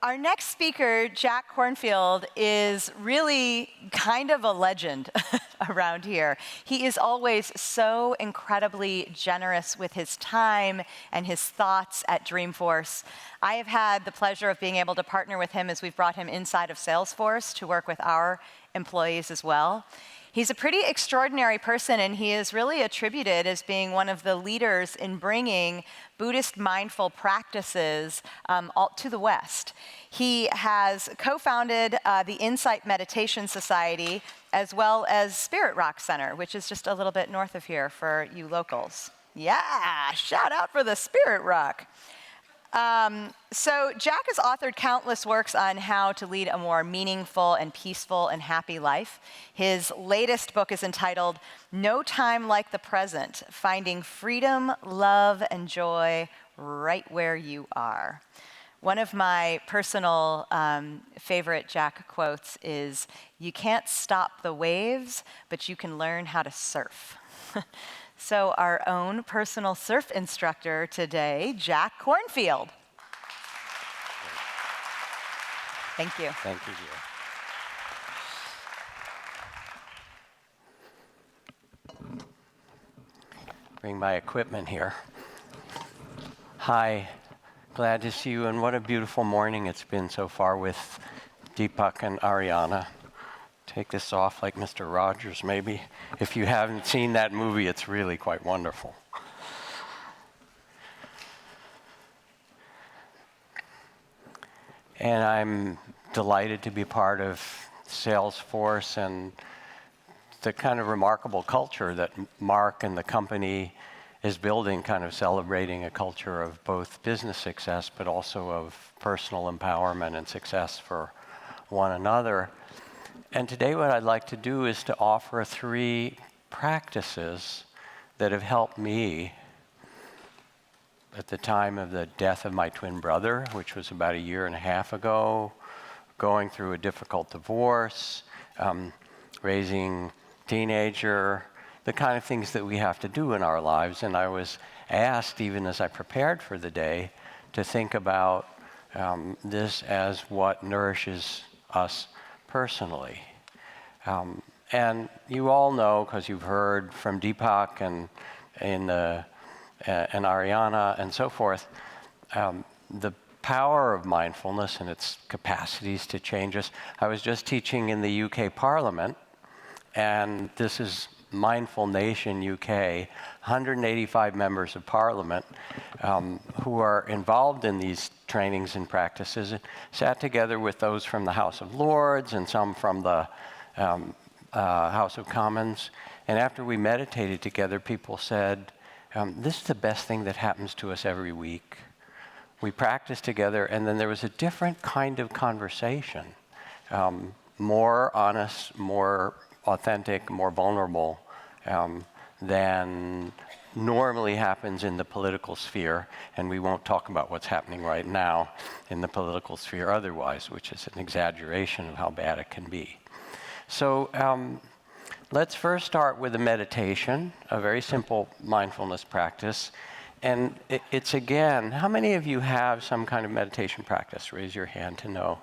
Our next speaker, Jack Kornfield, is really kind of a legend around here. He is always so incredibly generous with his time and his thoughts at Dreamforce. I have had the pleasure of being able to partner with him as we've brought him inside of Salesforce to work with our employees as well. He's a pretty extraordinary person, and he is really attributed as being one of the leaders in bringing Buddhist mindful practices to the West. He has co-founded the Insight Meditation Society, as well as Spirit Rock Center, which is just a little bit north of here for you locals. Yeah, shout out for the Spirit Rock. So Jack has authored countless works on how to lead a more meaningful and peaceful and happy life. His latest book is entitled No Time Like the Present, Finding Freedom, Love, and Joy Right Where You Are. One of my personal favorite Jack quotes is, "You can't stop the waves, but you can learn how to surf." So our own personal surf instructor today, Jack Kornfield. Thank you. Thank you, dear. Bring my equipment here. Hi, glad to see you, and what a beautiful morning it's been so far with Deepak and Arianna. Take this off like Mr. Rogers, maybe. If you haven't seen that movie, it's really quite wonderful. And I'm delighted to be part of Salesforce and the kind of remarkable culture that Mark and the company is building, kind of celebrating a culture of both business success, but also of personal empowerment and success for one another. And today what I'd like to do is to offer 3 practices that have helped me at the time of the death of my twin brother, which was about 1.5 years ago, going through a difficult divorce, raising teenager, the kind of things that we have to do in our lives. And I was asked, even as I prepared for the day, to think about this as what nourishes us personally. And you all know, because you've heard from Deepak and Arianna and so forth, the power of mindfulness and its capacities to change us. I was just teaching in the UK Parliament, and this is Mindful Nation UK, 185 members of Parliament who are involved in these trainings and practices, sat together with those from the House of Lords and some from the House of Commons. And after we meditated together, people said, this is the best thing that happens to us every week. We practiced together, and then there was a different kind of conversation, more honest, more authentic, more vulnerable than normally happens in the political sphere. And we won't talk about what's happening right now in the political sphere otherwise, which is an exaggeration of how bad it can be. So let's first start with a meditation, a very simple mindfulness practice. And it's again, how many of you have some kind of meditation practice? Raise your hand to know.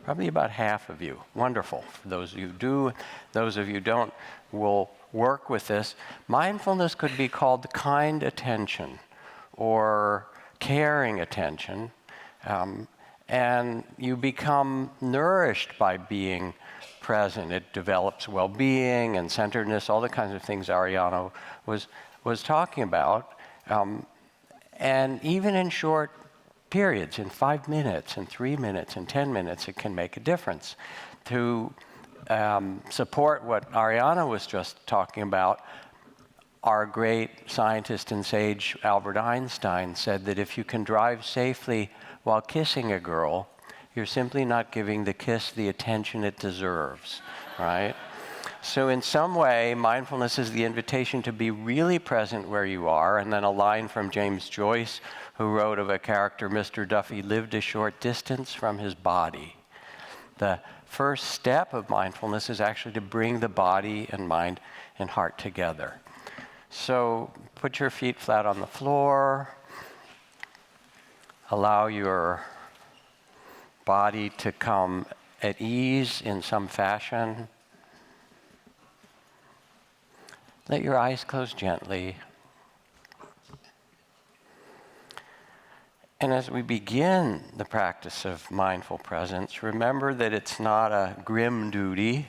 Probably about half of you. Wonderful. For those of you who do, those of you who don't, will work with this. Mindfulness could be called kind attention or caring attention. And you become nourished by being present. It develops well-being and centeredness, all the kinds of things Arianna was talking about. And even in short periods, in 5 minutes, in 3 minutes, in 10 minutes, it can make a difference. To support what Arianna was just talking about, our great scientist and sage Albert Einstein said that if you can drive safely while kissing a girl, you're simply not giving the kiss the attention it deserves, right? So in some way, mindfulness is the invitation to be really present where you are. And then a line from James Joyce, who wrote of a character, Mr. Duffy lived a short distance from his body. The first step of mindfulness is actually to bring the body and mind and heart together. So put your feet flat on the floor. Allow your body to come at ease in some fashion. Let your eyes close gently. And as we begin the practice of mindful presence, remember that it's not a grim duty.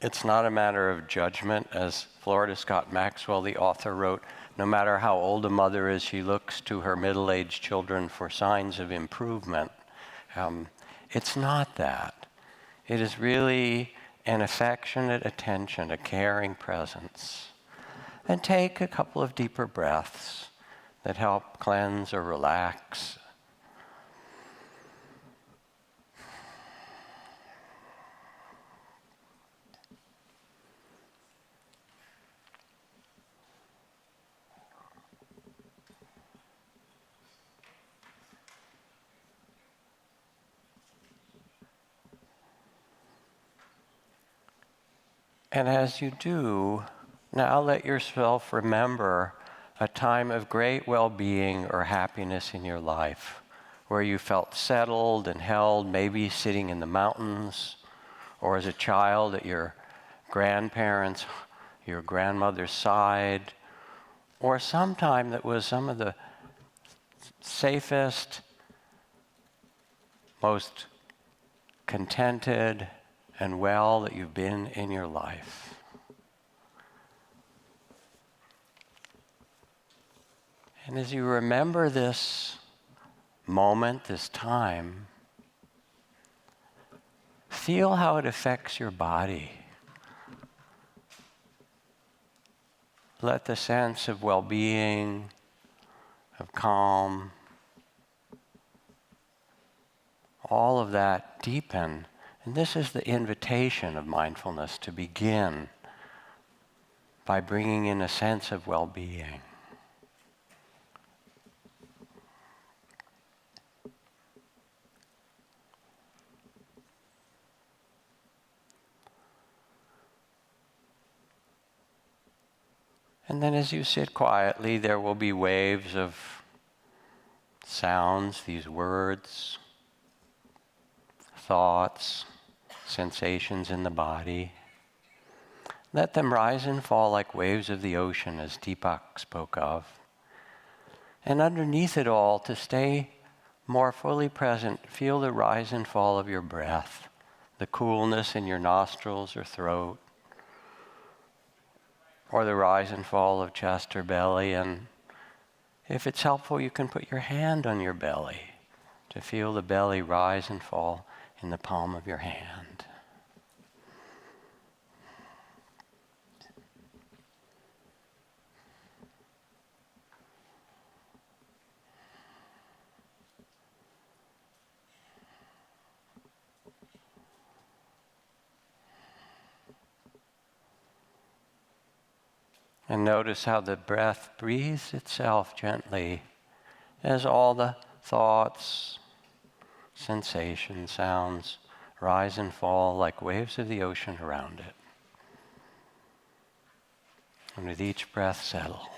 It's not a matter of judgment. As Florida Scott Maxwell, the author, wrote, no matter how old a mother is, she looks to her middle-aged children for signs of improvement. It's not that. It is really an affectionate attention, a caring presence. And take a couple of deeper breaths that help cleanse or relax. And as you do, now let yourself remember a time of great well-being or happiness in your life, where you felt settled and held, maybe sitting in the mountains, or as a child at your grandparents', your grandmother's side, or sometime that was some of the safest, most contented and well that you've been in your life. And as you remember this moment, this time, feel how it affects your body. Let the sense of well-being, of calm, all of that deepen. And this is the invitation of mindfulness, to begin by bringing in a sense of well-being. And then as you sit quietly, there will be waves of sounds, these words, thoughts, sensations in the body. Let them rise and fall like waves of the ocean, as Deepak spoke of. And underneath it all, to stay more fully present, feel the rise and fall of your breath, the coolness in your nostrils or throat, or the rise and fall of chest or belly. And if it's helpful, you can put your hand on your belly to feel the belly rise and fall in the palm of your hand. And notice how the breath breathes itself gently as all the thoughts, sensations, sounds rise and fall like waves of the ocean around it. And with each breath, settle.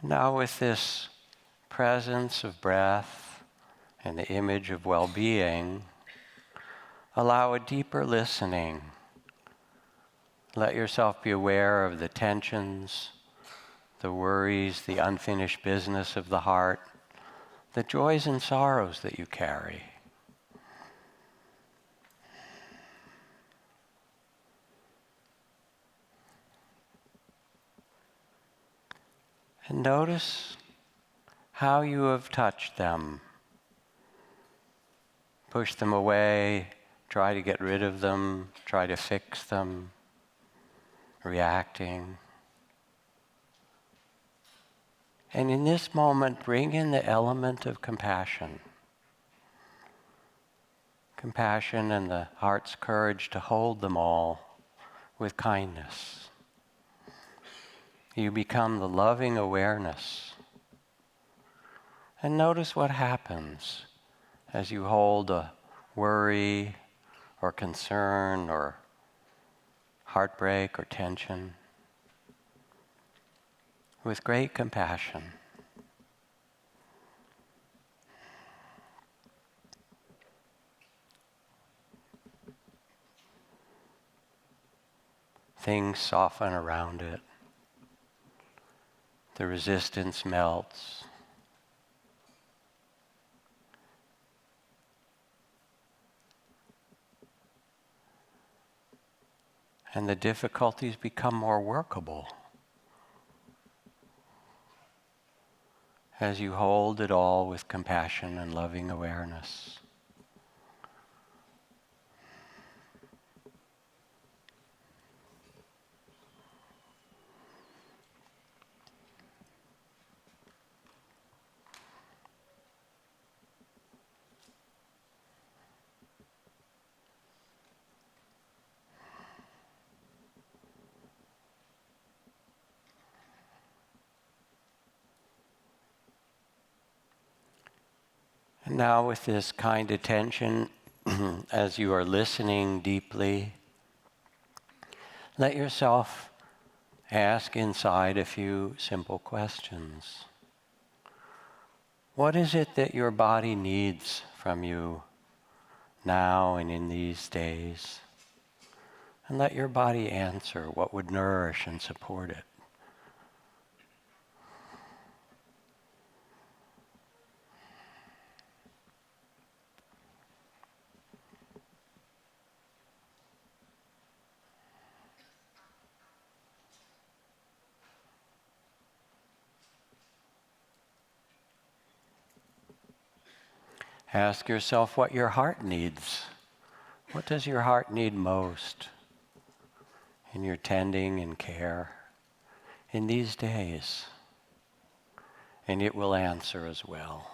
Now with this presence of breath and the image of well-being, allow a deeper listening. Let yourself be aware of the tensions, the worries, the unfinished business of the heart, the joys and sorrows that you carry. And notice how you have touched them. Push them away, try to get rid of them, try to fix them, reacting. And in this moment, bring in the element of compassion. Compassion and the heart's courage to hold them all with kindness. You become the loving awareness. And notice what happens as you hold a worry or concern or heartbreak or tension with great compassion. Things soften around it. The resistance melts. And the difficulties become more workable as you hold it all with compassion and loving awareness. And now with this kind attention, as you are listening deeply, let yourself ask inside a few simple questions. What is it that your body needs from you now and in these days? And let your body answer what would nourish and support it. Ask yourself what your heart needs. What does your heart need most in your tending and care in these days? And it will answer as well.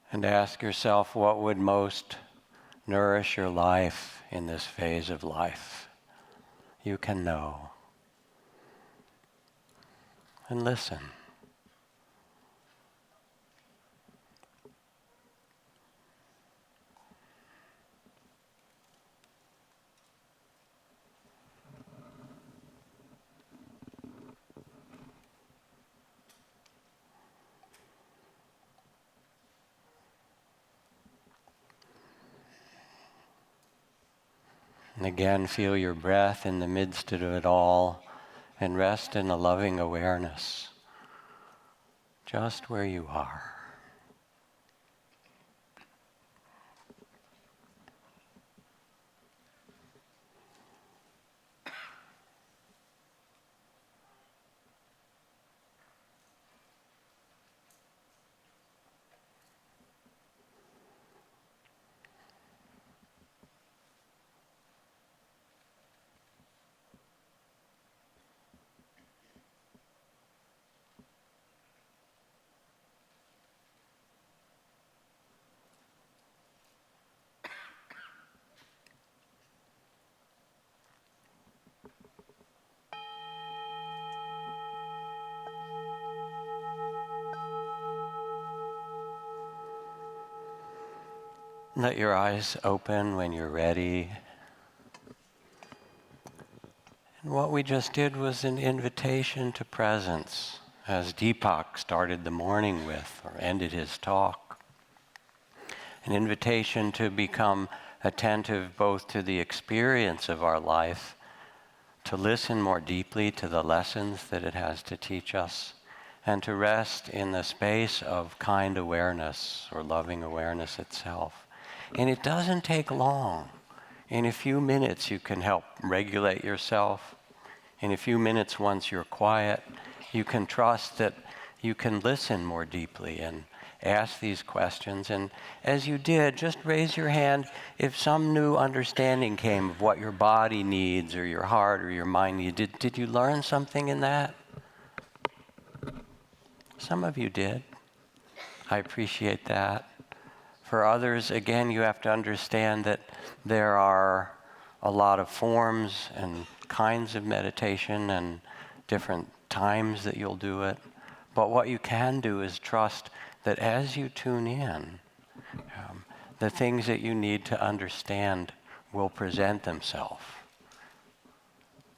And ask yourself what would most nourish your life in this phase of life. You can know. And listen. And again, feel your breath in the midst of it all and rest in a loving awareness, just where you are. Let your eyes open when you're ready. And what we just did was an invitation to presence, as Deepak started the morning with, or ended his talk. An invitation to become attentive both to the experience of our life, to listen more deeply to the lessons that it has to teach us, and to rest in the space of kind awareness or loving awareness itself. And it doesn't take long. In a few minutes, you can help regulate yourself. In a few minutes, once you're quiet, you can trust that you can listen more deeply and ask these questions. And as you did, just raise your hand if some new understanding came of what your body needs or your heart or your mind needs. Did you learn something in that? Some of you did. I appreciate that. For others, again, you have to understand that there are a lot of forms and kinds of meditation and different times that you'll do it. But what you can do is trust that as you tune in, the things that you need to understand will present themselves.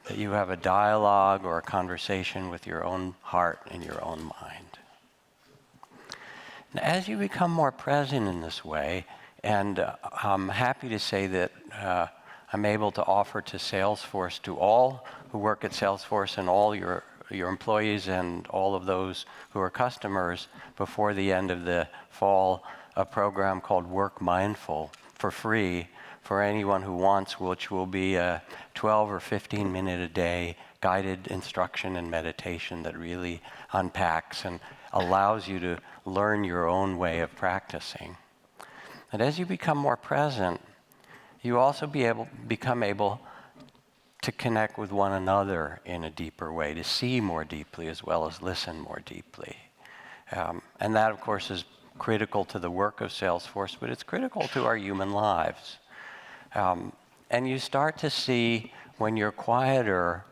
That you have a dialogue or a conversation with your own heart and your own mind. Now, as you become more present in this way, and I'm happy to say that I'm able to offer to Salesforce, to all who work at Salesforce and all your employees and all of those who are customers before the end of the fall, a program called Work Mindful for free for anyone who wants, which will be a 12 or 15 minute a day guided instruction and meditation that really unpacks and allows you to learn your own way of practicing. And as you become more present, you also become able to connect with one another in a deeper way, to see more deeply as well as listen more deeply. And that, of course, is critical to the work of Salesforce, but it's critical to our human lives. And you start to see, when you're quieter,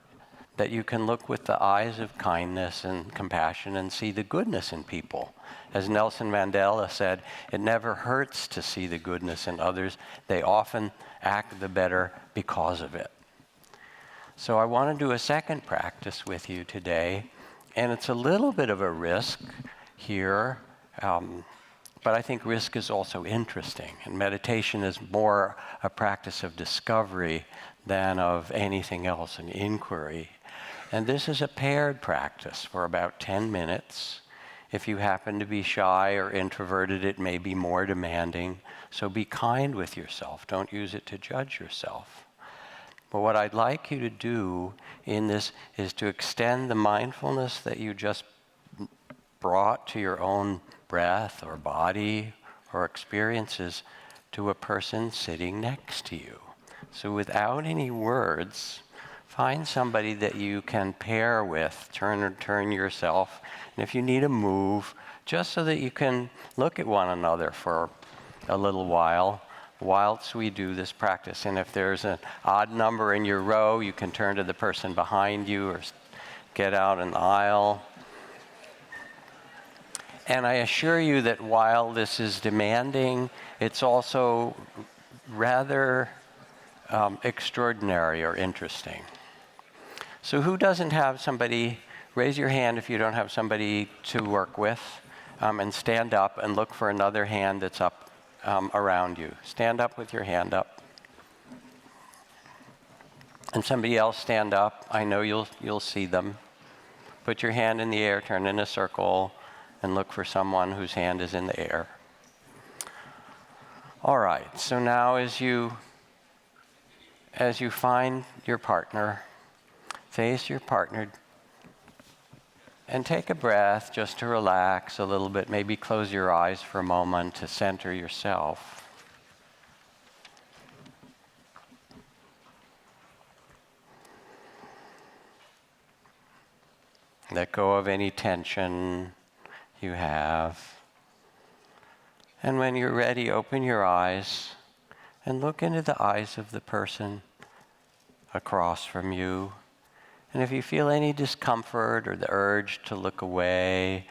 that you can look with the eyes of kindness and compassion and see the goodness in people. As Nelson Mandela said, it never hurts to see the goodness in others. They often act the better because of it. So I want to do a second practice with you today, and it's a little bit of a risk here, but I think risk is also interesting, and meditation is more a practice of discovery than of anything else, an inquiry. And this is a paired practice for about 10 minutes. If you happen to be shy or introverted, it may be more demanding, so be kind with yourself. Don't use it to judge yourself. But what I'd like you to do in this is to extend the mindfulness that you just brought to your own breath or body or experiences to a person sitting next to you. So without any words, find somebody that you can pair with, turn yourself, and if you need to move, just so that you can look at one another for a little while whilst we do this practice. And if there's an odd number in your row, you can turn to the person behind you or get out an aisle. And I assure you that while this is demanding, it's also rather extraordinary or interesting. So who doesn't have somebody, raise your hand if you don't have somebody to work with, and stand up and look for another hand that's up around you. Stand up with your hand up. And somebody else stand up. I know you'll see them. Put your hand in the air, turn in a circle, and look for someone whose hand is in the air. All right, so now as you find your partner, face your partner, and take a breath just to relax a little bit. Maybe close your eyes for a moment to center yourself. Let go of any tension you have. And when you're ready, open your eyes and look into the eyes of the person across from you. And if you feel any discomfort or the urge to look away,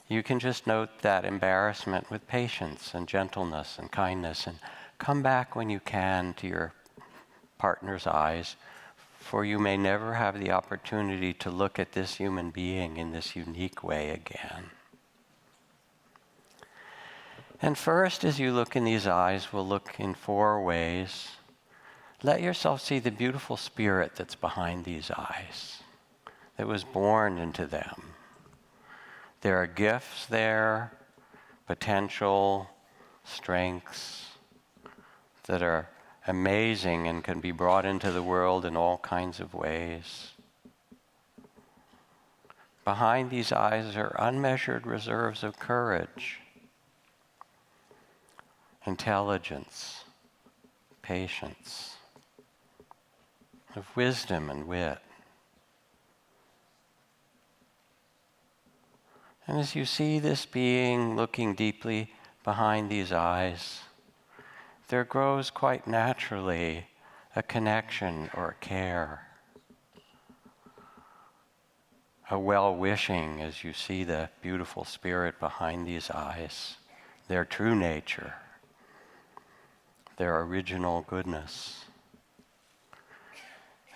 you can just note that embarrassment with patience and gentleness and kindness, and come back when you can to your partner's eyes, for you may never have the opportunity to look at this human being in this unique way again. And first, as you look in these eyes, we'll look in 4 ways. Let yourself see the beautiful spirit that's behind these eyes, that was born into them. There are gifts there, potential, strengths that are amazing and can be brought into the world in all kinds of ways. Behind these eyes are unmeasured reserves of courage, intelligence, patience, of wisdom and wit. And as you see this being looking deeply behind these eyes, there grows quite naturally a connection or a care, a well-wishing as you see the beautiful spirit behind these eyes, their true nature, their original goodness.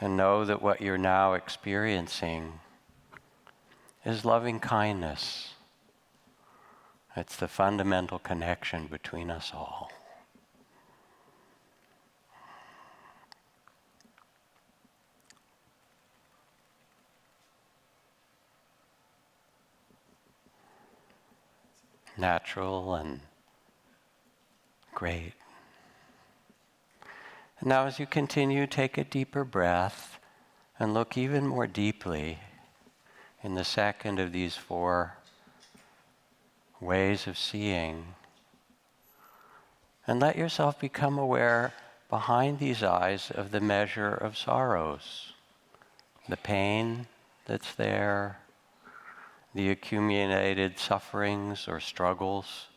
And know that what you're now experiencing is loving kindness. It's the fundamental connection between us all. Natural and great. And now as you continue, take a deeper breath and look even more deeply in the second of these 4 ways of seeing. And let yourself become aware behind these eyes of the measure of sorrows, the pain that's there, the accumulated sufferings or struggles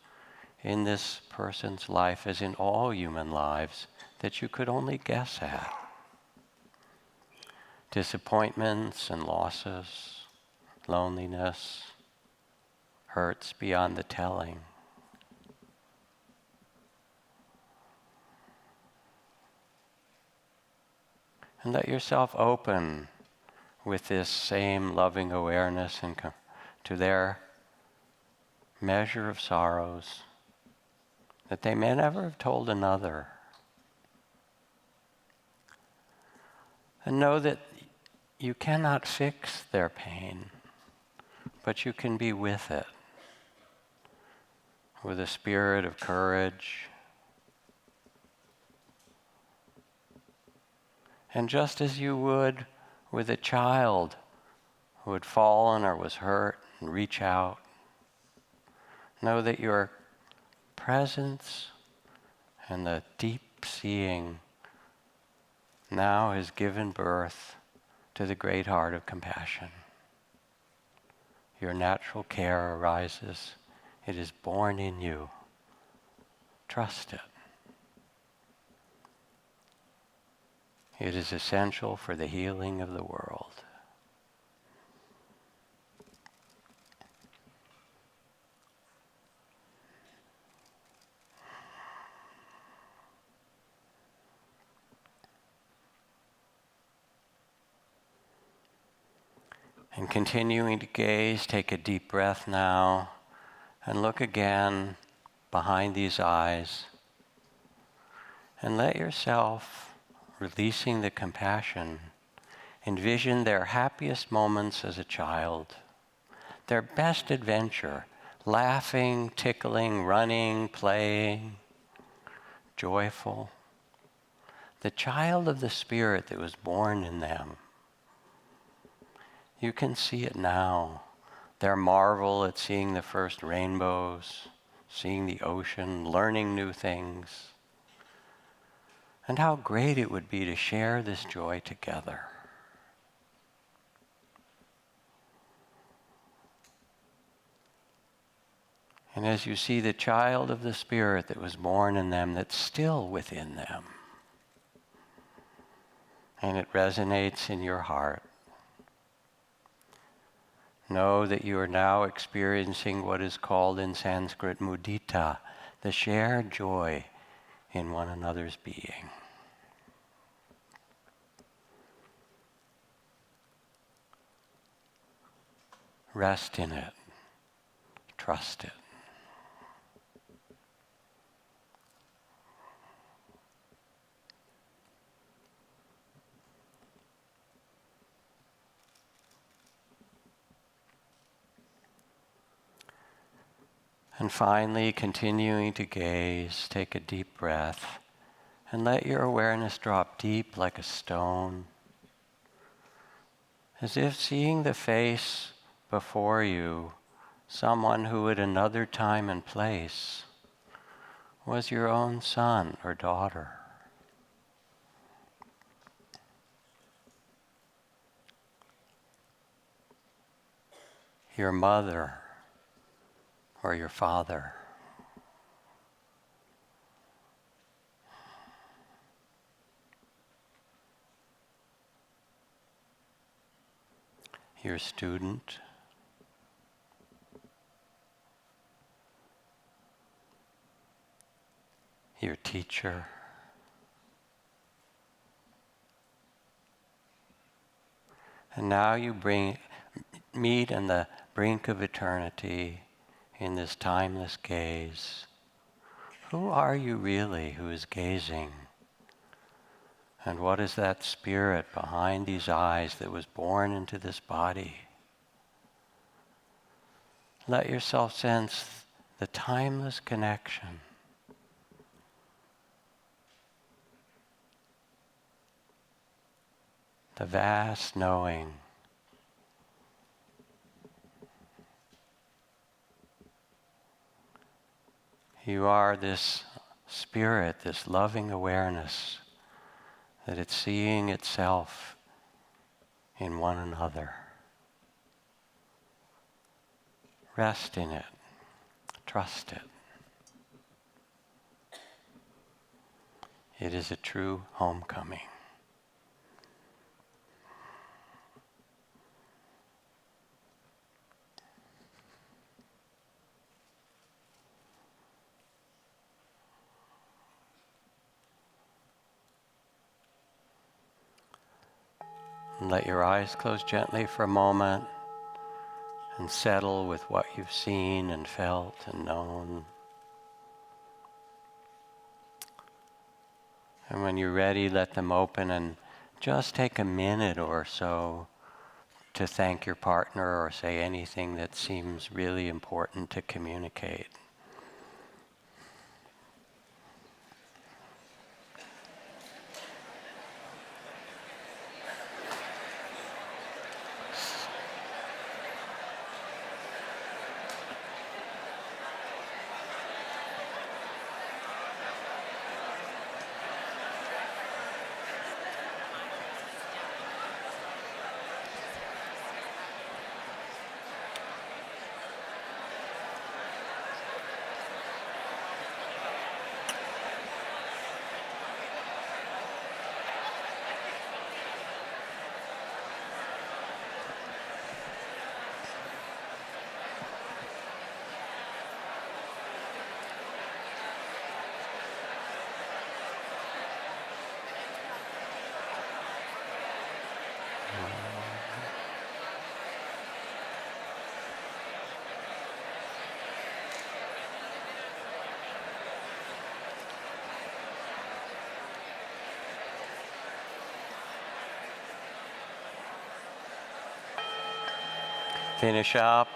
in this person's life, as in all human lives, that you could only guess at. Disappointments and losses, loneliness, hurts beyond the telling. And let yourself open with this same loving awareness and to their measure of sorrows that they may never have told another. And know that you cannot fix their pain, but you can be with it with a spirit of courage. And just as you would with a child who had fallen or was hurt and reach out, know that your presence and the deep seeing now has given birth to the great heart of compassion. Your natural care arises. It is born in you. Trust it. It is essential for the healing of the world. And continuing to gaze, take a deep breath now, and look again behind these eyes. And let yourself, releasing the compassion, envision their happiest moments as a child, their best adventure, laughing, tickling, running, playing, joyful. The child of the Spirit that was born in them. You can see it now. Their marvel at seeing the first rainbows, seeing the ocean, learning new things. And how great it would be to share this joy together. And as you see the child of the Spirit that was born in them, that's still within them, and it resonates in your heart, know that you are now experiencing what is called in Sanskrit mudita, the shared joy in one another's being. Rest in it. Trust it. And finally, continuing to gaze, take a deep breath And let your awareness drop deep like a stone, as if seeing the face before you, someone who at another time and place was your own son or daughter. Your mother or your father. Your student. Your teacher. And now you meet on the brink of eternity in this timeless gaze. Who are you really who is gazing? And what is that spirit behind these eyes that was born into this body? Let yourself sense the timeless connection. The vast knowing. You are this spirit, this loving awareness, that it's seeing itself in one another. Rest in it. Trust it. It is a true homecoming. And let your eyes close gently for a moment and settle with what you've seen and felt and known. And when you're ready, let them open and just take a minute or so to thank your partner or say anything that seems really important to communicate. Finish up.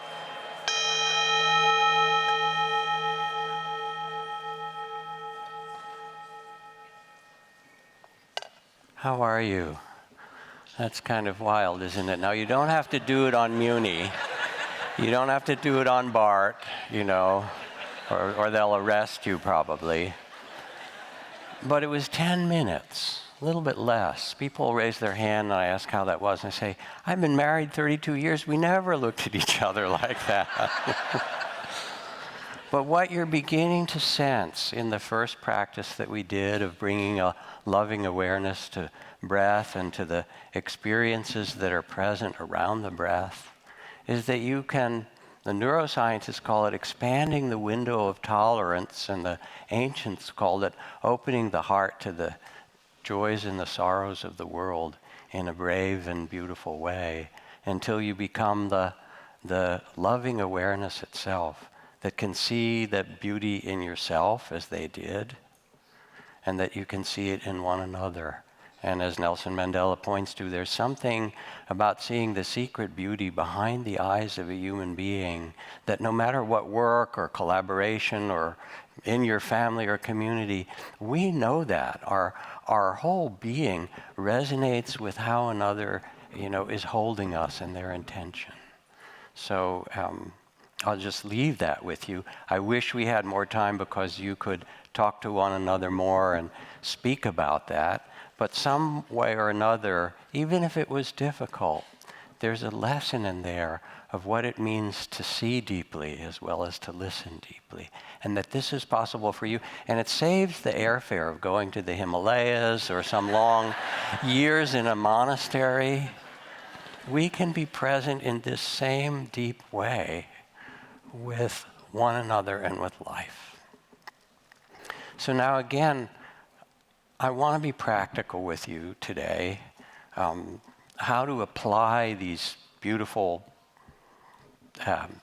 How are you? That's kind of wild, isn't it? Now, you don't have to do it on Muni. You don't have to do it on Bart, or they'll arrest you probably. But it was 10 minutes, a little bit less. People raise their hand and I ask how that was. And I say, I've been married 32 years. We never looked at each other like that. But what you're beginning to sense in the first practice that we did of bringing a loving awareness to breath and to the experiences that are present around the breath is that you can, the neuroscientists call it expanding the window of tolerance, and the ancients called it opening the heart to the joys and the sorrows of the world in a brave and beautiful way, until you become the loving awareness itself that can see that beauty in yourself as they did, and that you can see it in one another. And as Nelson Mandela points to, there's something about seeing the secret beauty behind the eyes of a human being that no matter what work or collaboration or in your family or community, we know that. Our whole being resonates with how another, is holding us and their intention. So I'll just leave that with you. I wish we had more time because you could talk to one another more and speak about that. But some way or another, even if it was difficult, there's a lesson in there of what it means to see deeply as well as to listen deeply, and that this is possible for you. And it saves the airfare of going to the Himalayas or some long years in a monastery. We can be present in this same deep way with one another and with life. So now again, I want to be practical with you today. How to apply these beautiful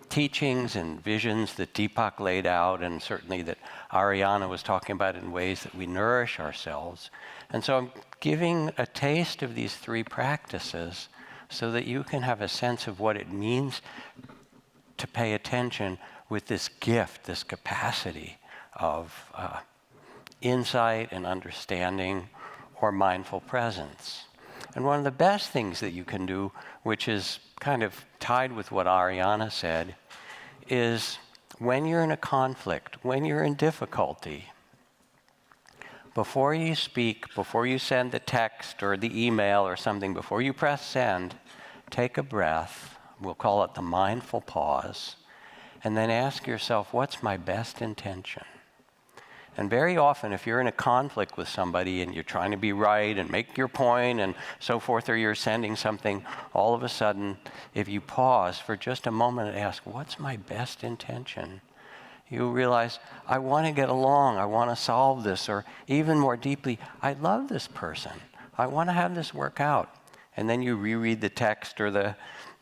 teachings and visions that Deepak laid out, and certainly that Arianna was talking about, in ways that we nourish ourselves. And so I'm giving a taste of these three practices so that you can have a sense of what it means to pay attention with this gift, this capacity of insight and understanding or mindful presence. And one of the best things that you can do, which is kind of tied with what Arianna said, is when you're in a conflict, when you're in difficulty, before you speak, before you send the text or the email or something, before you press send, take a breath. We'll call it the mindful pause. And then ask yourself, what's my best intention? And very often, if you're in a conflict with somebody and you're trying to be right and make your point and so forth, or you're sending something, all of a sudden, if you pause for just a moment and ask, what's my best intention? You realize, I want to get along, I want to solve this, or even more deeply, I love this person. I want to have this work out. And then you reread the text or the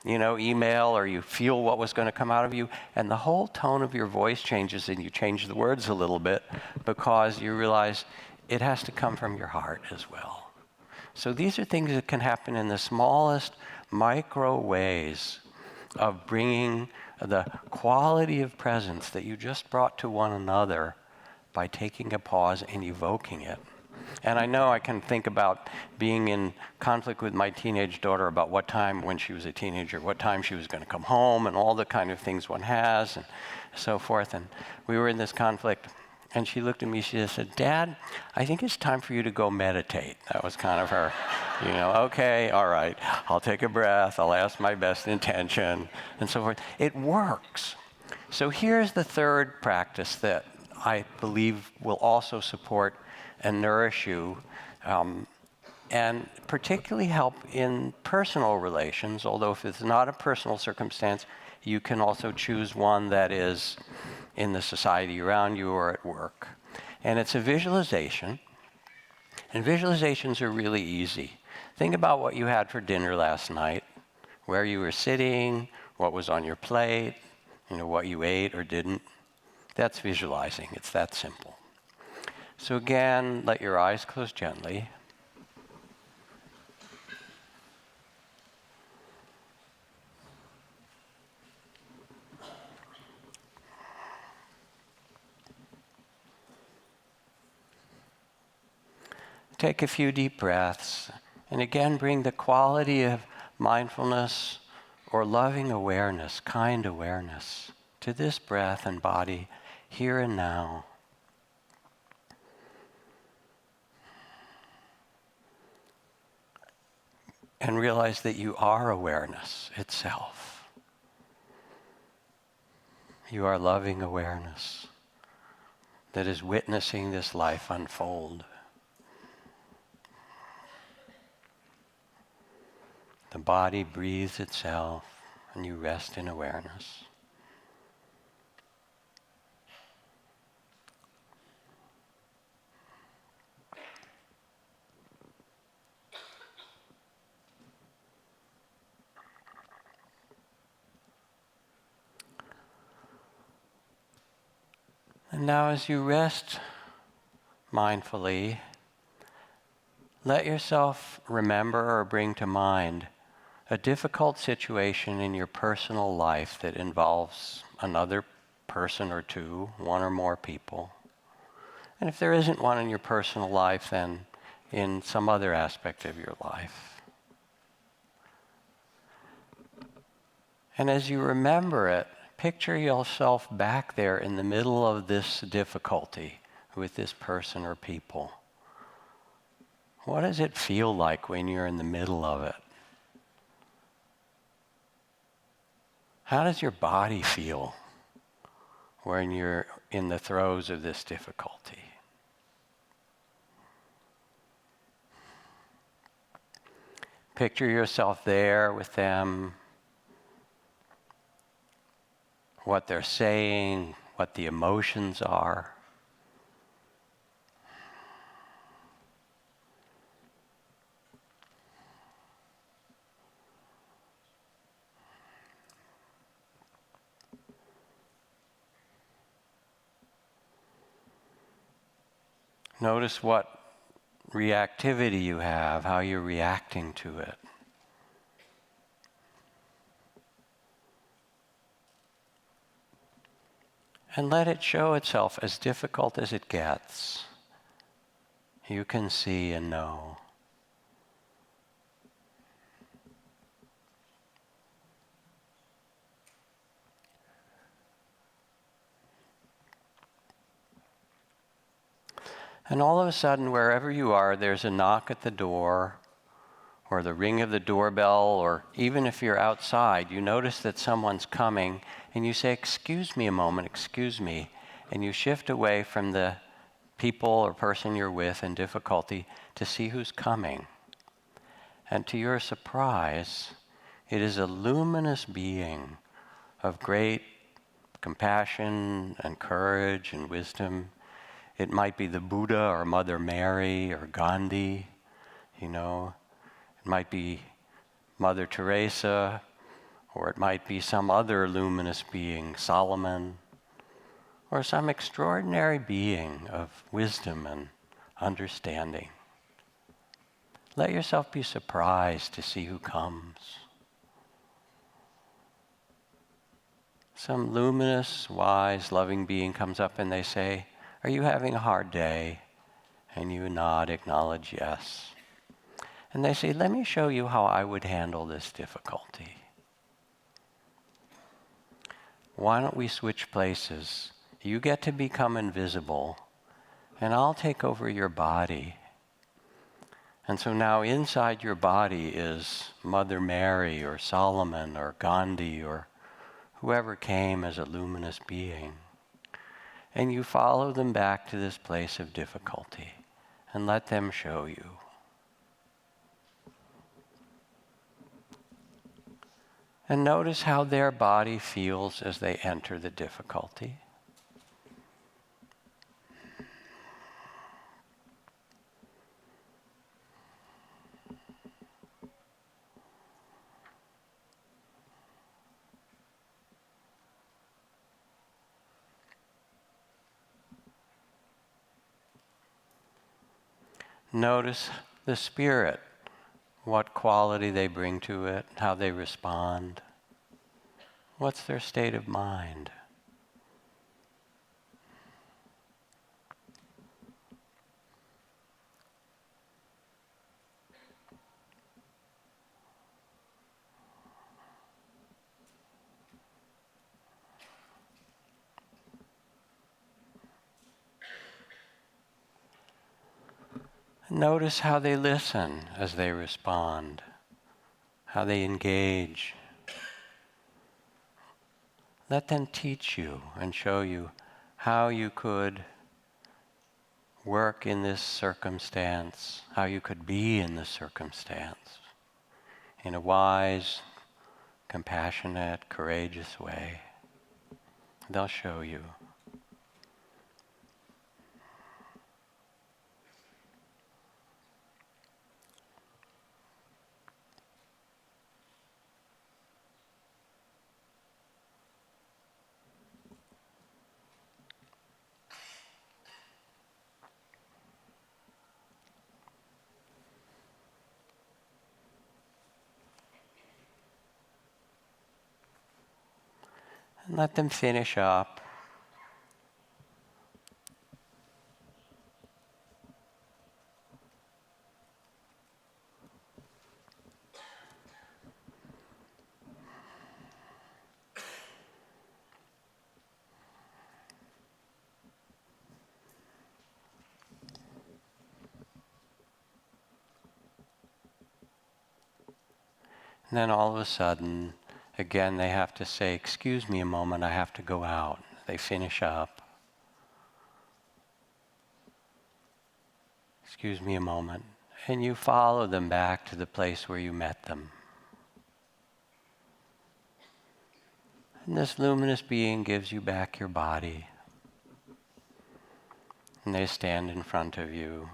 email, or you feel what was going to come out of you, and the whole tone of your voice changes, and you change the words a little bit because you realize it has to come from your heart as well. So these are things that can happen in the smallest micro ways of bringing the quality of presence that you just brought to one another by taking a pause and evoking it. And I know I can think about being in conflict with my teenage daughter about what time, when she was a teenager, what time she was going to come home, and all the kind of things one has, and so forth. And we were in this conflict, and she looked at me, she just said, Dad, I think it's time for you to go meditate. That was kind of her, okay, all right, I'll take a breath, I'll ask my best intention, and so forth. It works. So here's the third practice that I believe will also support and nourish you, and particularly help in personal relations, although if it's not a personal circumstance, you can also choose one that is in the society around you or at work. And it's a visualization, and visualizations are really easy. Think about what you had for dinner last night, where you were sitting, what was on your plate, what you ate or didn't. That's visualizing. It's that simple. So again, let your eyes close gently. Take a few deep breaths, and again bring the quality of mindfulness or loving awareness, kind awareness, to this breath and body here and now. And realize that you are awareness itself. You are loving awareness that is witnessing this life unfold. The body breathes itself, and you rest in awareness. And now as you rest mindfully, let yourself remember or bring to mind a difficult situation in your personal life that involves another person or two, one or more people. And if there isn't one in your personal life, then in some other aspect of your life. And as you remember it, picture yourself back there in the middle of this difficulty with this person or people. What does it feel like when you're in the middle of it? How does your body feel when you're in the throes of this difficulty? Picture yourself there with them, what they're saying, what the emotions are. Notice what reactivity you have, how you're reacting to it. And let it show itself as difficult as it gets. You can see and know. And all of a sudden, wherever you are, there's a knock at the door, or the ring of the doorbell, or even if you're outside, you notice that someone's coming, and you say, "Excuse me a moment, excuse me," and you shift away from the people or person you're with in difficulty to see who's coming. And to your surprise, it is a luminous being of great compassion and courage and wisdom. It might be the Buddha or Mother Mary or Gandhi, you know. It might be Mother Teresa, or it might be some other luminous being, Solomon, or some extraordinary being of wisdom and understanding. Let yourself be surprised to see who comes. Some luminous, wise, loving being comes up and they say, "Are you having a hard day?" And you nod, acknowledge yes. And they say, "Let me show you how I would handle this difficulty. Why don't we switch places? You get to become invisible, and I'll take over your body." And so now inside your body is Mother Mary or Solomon or Gandhi or whoever came as a luminous being. And you follow them back to this place of difficulty and let them show you. And notice how their body feels as they enter the difficulty. Notice the spirit, what quality they bring to it, how they respond. What's their state of mind? Notice how they listen as they respond, how they engage. Let them teach you and show you how you could work in this circumstance, how you could be in this circumstance in a wise, compassionate, courageous way. They'll show you. And let them finish up. And then all of a sudden, again, they have to say, excuse me a moment, I have to go out. They finish up. Excuse me a moment. And you follow them back to the place where you met them. And this luminous being gives you back your body. And they stand in front of you.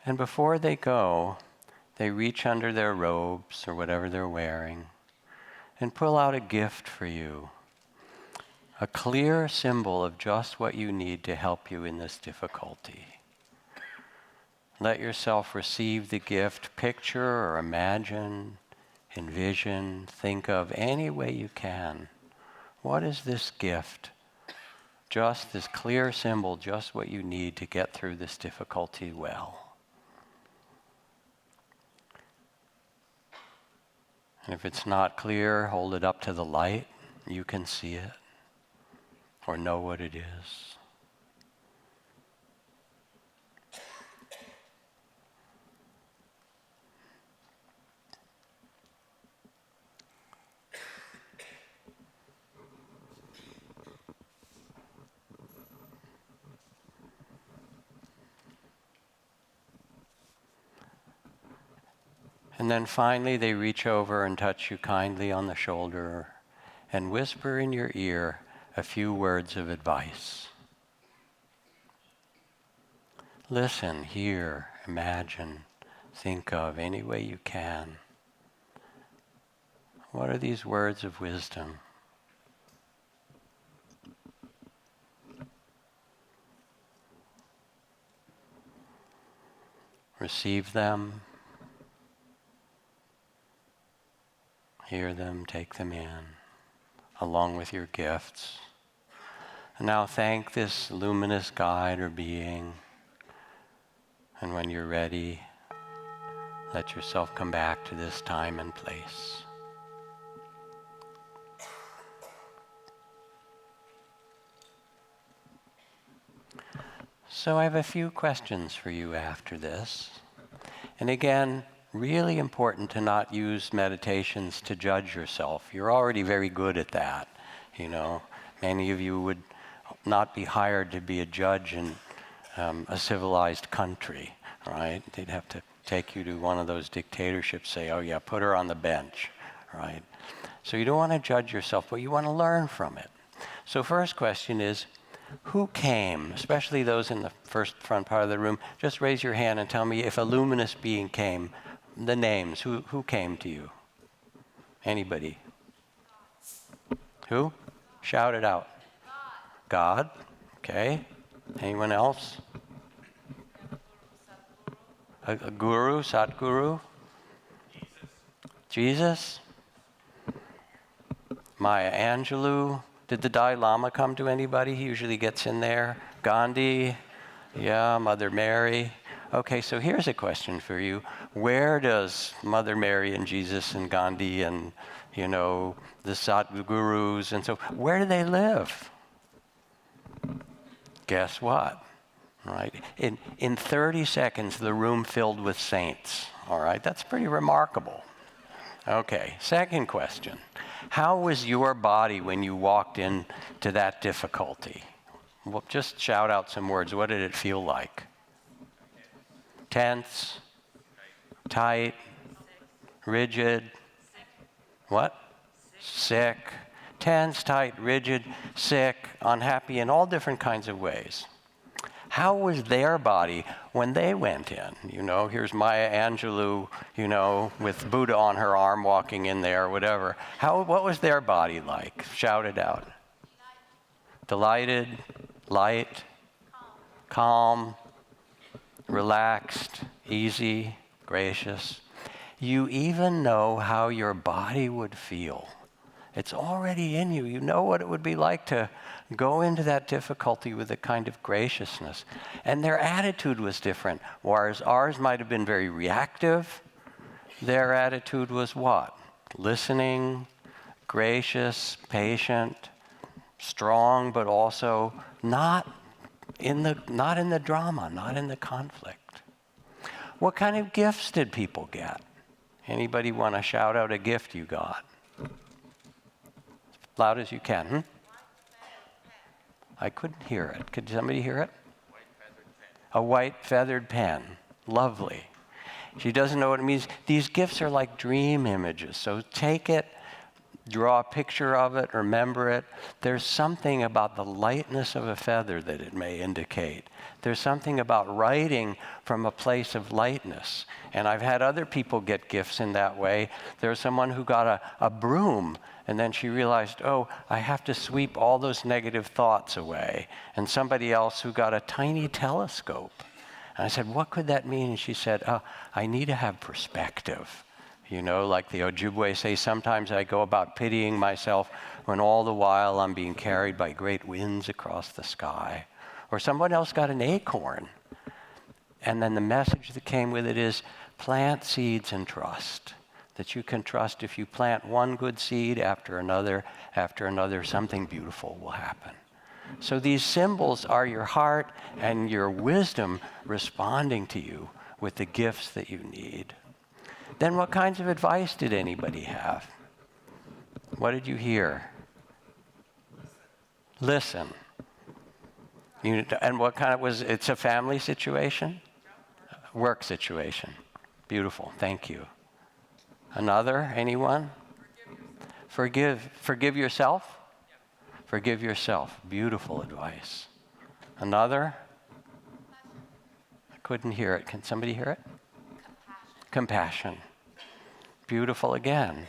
And before they go, they reach under their robes or whatever they're wearing and pull out a gift for you. A clear symbol of just what you need to help you in this difficulty. Let yourself receive the gift, picture or imagine, envision, think of any way you can. What is this gift? Just this clear symbol, just what you need to get through this difficulty well. And if it's not clear, hold it up to the light. You can see it or know what it is. And then finally they reach over and touch you kindly on the shoulder and whisper in your ear a few words of advice. Listen, hear, imagine, think of any way you can. What are these words of wisdom? Receive them. Hear them, take them in, along with your gifts. And now thank this luminous guide or being. And when you're ready, let yourself come back to this time and place. So I have a few questions for you after this. And again, really important to not use meditations to judge yourself. You're already very good at that. You know, many of you would not be hired to be a judge in a civilized country, right? They'd have to take you to one of those dictatorships, say, oh yeah, put her on the bench, right? So you don't want to judge yourself, but you want to learn from it. So first question is, who came, especially those in the front part of the room? Just raise your hand and tell me if a luminous being came. The names, who came to you? Anybody? Who? Shout it out. God. Okay. Anyone else? A guru, Satguru? Jesus? Maya Angelou? Did the Dalai Lama come to anybody? He usually gets in there. Gandhi? Yeah, Mother Mary. Okay, so here's a question for you. Where does Mother Mary and Jesus and Gandhi and, you know, the Sadhgurus and so, where do they live? Guess what? Right? In 30 seconds, the room filled with saints. All right, that's pretty remarkable. Okay, second question. How was your body when you walked into that difficulty? Well, just shout out some words. What did it feel like? Tense, tight, rigid, what? Sick, tense, tight, rigid, sick, unhappy, in all different kinds of ways. How was their body when they went in? You know, here's Maya Angelou, you know, with Buddha on her arm walking in there, whatever. What was their body like? Shout it out. Delighted, light, calm, relaxed, easy, gracious. You even know how your body would feel. It's already in you. You know what it would be like to go into that difficulty with a kind of graciousness. And their attitude was different. Whereas ours might have been very reactive, their attitude was what? Listening, gracious, patient, strong, but also not in the drama, not in the conflict. What kind of gifts did people get? Anybody want to shout out a gift you got? As loud as you can. Hmm? I couldn't hear it. Could somebody hear it? A white feathered pen. Lovely. She doesn't know what it means. These gifts are like dream images. So take it, draw a picture of it, remember it. There's something about the lightness of a feather that it may indicate. There's something about writing from a place of lightness. And I've had other people get gifts in that way. There's someone who got a broom, and then she realized, oh, I have to sweep all those negative thoughts away. And somebody else who got a tiny telescope. And I said, what could that mean? And she said, oh, I need to have perspective. You know, like the Ojibwe say, sometimes I go about pitying myself when all the while I'm being carried by great winds across the sky. Or someone else got an acorn. And then the message that came with it is plant seeds and trust. That you can trust if you plant one good seed after another, something beautiful will happen. So these symbols are your heart and your wisdom responding to you with the gifts that you need. Then what kinds of advice did anybody have? What did you hear? Listen. And what kind of was, it's a family situation? Work situation. Beautiful, thank you. Another, anyone? Forgive yourself? Forgive yourself, beautiful advice. Another? I couldn't hear it, can somebody hear it? Compassion. Beautiful again.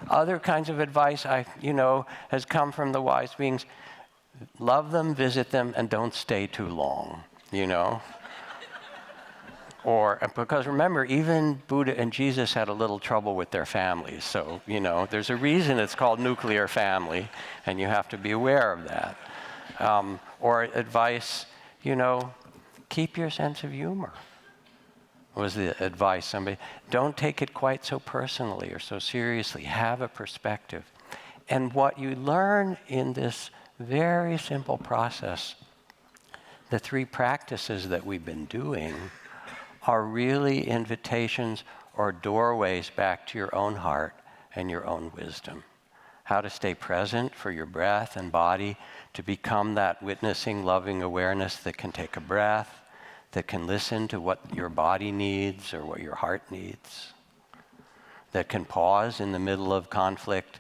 Other kinds of advice has come from the wise beings. Love them, visit them, and don't stay too long, Or, because remember, even Buddha and Jesus had a little trouble with their families. So, there's a reason it's called nuclear family, and you have to be aware of that. Or advice, keep your sense of humor. Was the advice somebody, don't take it quite so personally or so seriously. Have a perspective. And what you learn in this very simple process, the 3 practices that we've been doing, are really invitations or doorways back to your own heart and your own wisdom. How to stay present for your breath and body, to become that witnessing, loving awareness that can take a breath, that can listen to what your body needs or what your heart needs, that can pause in the middle of conflict,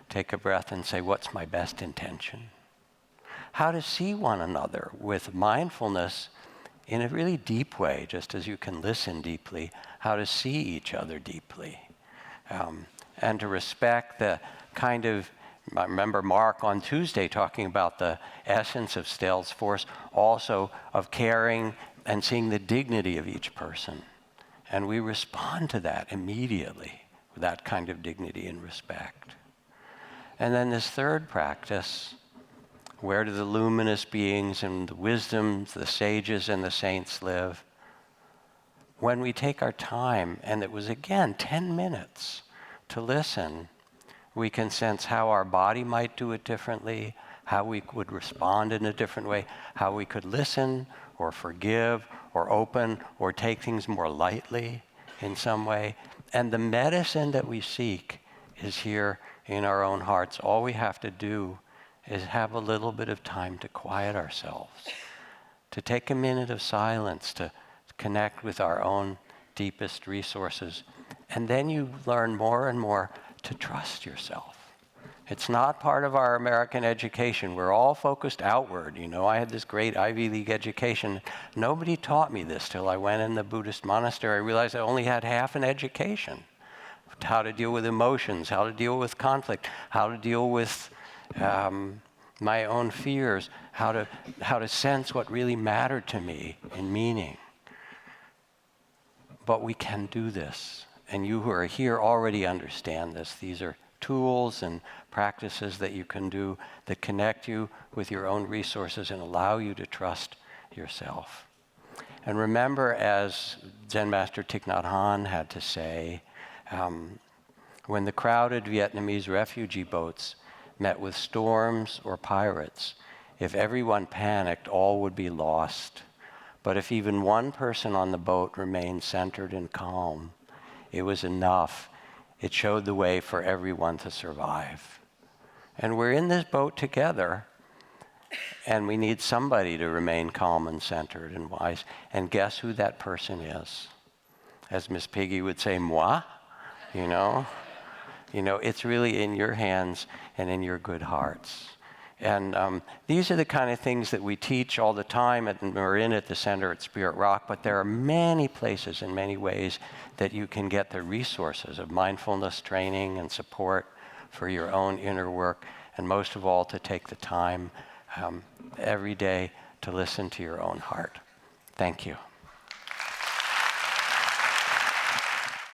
take a breath and say, what's my best intention? How to see one another with mindfulness in a really deep way, just as you can listen deeply, how to see each other deeply. And to respect the kind of, I remember Mark on Tuesday talking about the essence of Salesforce, also of caring and seeing the dignity of each person. And we respond to that immediately with that kind of dignity and respect. And then this third practice, where do the luminous beings and the wisdoms, the sages and the saints live? When we take our time, and it was again 10 minutes to listen, we can sense how our body might do it differently, how we would respond in a different way, how we could listen or forgive or open or take things more lightly in some way. And the medicine that we seek is here in our own hearts. All we have to do is have a little bit of time to quiet ourselves, to take a minute of silence, to connect with our own deepest resources. And then you learn more and more to trust yourself. It's not part of our American education. We're all focused outward. I had this great Ivy League education. Nobody taught me this till I went in the Buddhist monastery. I realized I only had half an education. How to deal with emotions, how to deal with conflict, how to deal with my own fears, how to sense what really mattered to me in meaning. But we can do this. And you who are here already understand this. These are tools and practices that you can do that connect you with your own resources and allow you to trust yourself. And remember, as Zen Master Thich Nhat Hanh had to say, when the crowded Vietnamese refugee boats met with storms or pirates, if everyone panicked, all would be lost. But if even one person on the boat remained centered and calm, It was enough. It showed the way for everyone to survive. And we're in this boat together, and we need somebody to remain calm and centered and wise. And guess who that person is? As Miss Piggy would say, moi, you know? It's really in your hands and in your good hearts. And these are the kind of things that we teach all the time, and we're in at the center at Spirit Rock, but there are many places and many ways that you can get the resources of mindfulness training and support for your own inner work, and most of all, to take the time every day to listen to your own heart. Thank you.